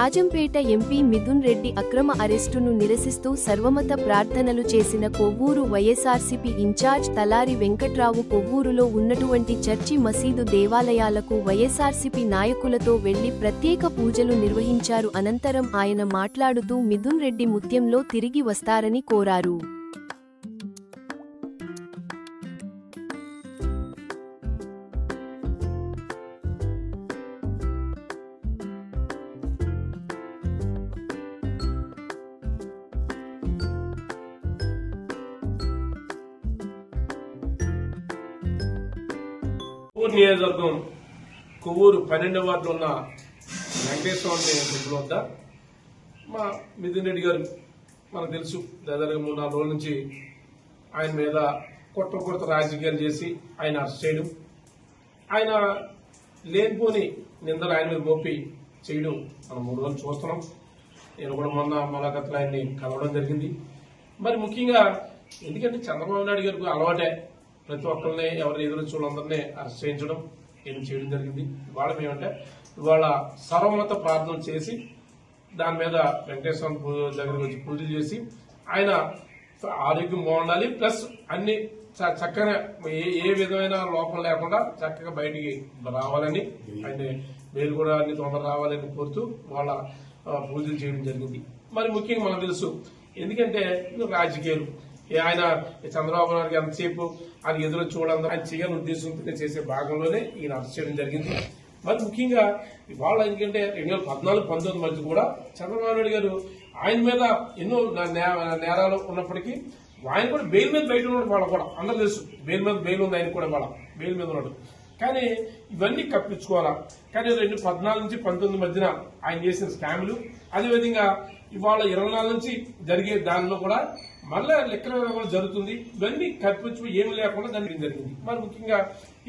Rajampet MP Mithun Reddy అక్రమ అరెస్టును నిరసిస్తూ సర్వమత ప్రార్థనలు చేసిన కొవ్వూరు వైఎస్ఆర్సీపీ ఇన్ఛార్జ్ తలారి వెంకట్రావు కొవ్వూరులో ఉన్నటువంటి చర్చి మసీదు దేవాలయాలకు వైఎస్ఆర్సీపీ నాయకులతో వెళ్లి ప్రత్యేక పూజలు నిర్వహించారు. అనంతరం ఆయన మాట్లాడుతూ మిథున్ రెడ్డి ముత్యంలో తిరిగి వస్తారని కోరారు. కొవ్వూరు నియోజకవర్గం కొవ్వూరు 12వ వార్డులో ఉన్న వెంకటేశ్వర టెంపుల్ వద్ద మా మిథున్ రెడ్డి గారు మనకు తెలుసు దాదాపుగా 3-4 రోజుల నుంచి ఆయన మీద కొత్త రాజకీయాలు చేసి ఆయన అరెస్ట్ చేయడం, ఆయన లేనిపోని నిందలు ఆయన మీద మోపి చేయడం మనం 3 రోజులు చూస్తున్నాం. నేను కూడా మొన్న మొలకత్తులు ఆయన్ని కలవడం జరిగింది. మరి ముఖ్యంగా ఎందుకంటే చంద్రబాబు నాయుడు గారికి అలవాటే ప్రతి ఒక్కరిని ఎవరు ఎదురు చూడందరినీ అరెస్ట్ చేయించడం ఏం చేయడం జరిగింది. ఇవాళ మేమంటే ఇవాళ సర్వమత ప్రార్థన చేసి దాని మీద వెంకటేశ్వర దగ్గరికి వచ్చి పూజలు చేసి ఆయన ఆరోగ్యం బాగుండాలి, ప్లస్ అన్ని చక్కగా ఏ విధమైన లోపం లేకుండా చక్కగా బయటికి రావాలని ఆయన మేలు కూడా అన్ని తొందర రావాలని కోరుతూ వాళ్ళ పూజలు చేయడం జరిగింది. మరి ముఖ్యంగా మనకు తెలుసు ఎందుకంటే రాజకీయాలు ఆయన చంద్రబాబు నాయుడు ఎంతసేపు ఆయన ఎదురు చూడాలని ఆయన చేయని ఉద్దేశంతో చేసే భాగంలోనే ఈయన అరెస్ట్ చేయడం జరిగింది. మరి ముఖ్యంగా ఇవాళ ఎందుకంటే 2014-19 మధ్య కూడా చంద్రబాబు నాయుడు గారు ఆయన మీద ఎన్నో నేరాలు ఉన్నప్పటికీ ఆయన కూడా బెయిల్ మీద బయట ఉన్నాడు. వాళ్ళు కూడా అందరూ తెలుసు బెయిల్ ఉంది ఆయన కూడా, వాళ్ళ బెయిల్ మీద ఉన్నాడు. కానీ ఇవన్నీ కప్పించుకోవాలా. కానీ 2014 నుంచి 19 మధ్యన ఆయన చేసిన స్కాములు, అదేవిధంగా ఇవాళ 24 నుంచి జరిగే దానిలో కూడా మళ్ళా లెక్కల కూడా జరుగుతుంది. ఇవన్నీ కప్పించు ఏమి లేకుండా దానికి జరిగింది. మరి ముఖ్యంగా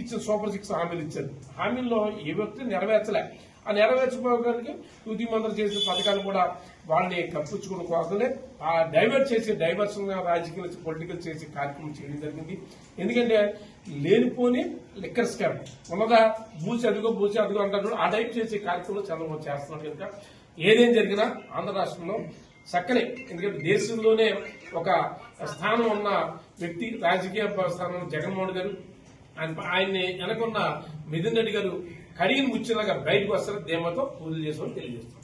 ఇచ్చిన సూపర్ 6 హామీలు ఇచ్చారు. హామీల్లో ఏ వ్యక్తి నెరవేర్చలే. ఆ నెరవేర్చుకోవడానికి తుది మంత్రం చేసిన పథకాలు కూడా వాళ్ళని కప్పించుకున్న కోసమే ఆ డైవర్షన్ రాజకీయ పొలిటికల్ చేసే కార్యక్రమం చేయడం జరిగింది. ఎందుకంటే లేనిపోని లిక్కర్ స్కామ్ ఉన్నదా బూసి అదిగో అంటారు. ఆ టైప్ చేసే కార్యక్రమం చంద్రబాబు చేస్తున్నారు కనుక ఏదేం జరిగినా ఆంధ్ర రాష్ట్రంలో చక్కని, ఎందుకంటే దేశంలోనే ఒక స్థానం ఉన్న వ్యక్తి రాజకీయ స్థానంలో జగన్మోహన్ గారు, ఆయన్ని వెనకున్న మిథున్ రెడ్డి గారు కడిగిన ముచ్చేలాగా బయటకు వస్తారు ధీమాతో పూజలు చేసుకోవడం తెలియజేస్తారు.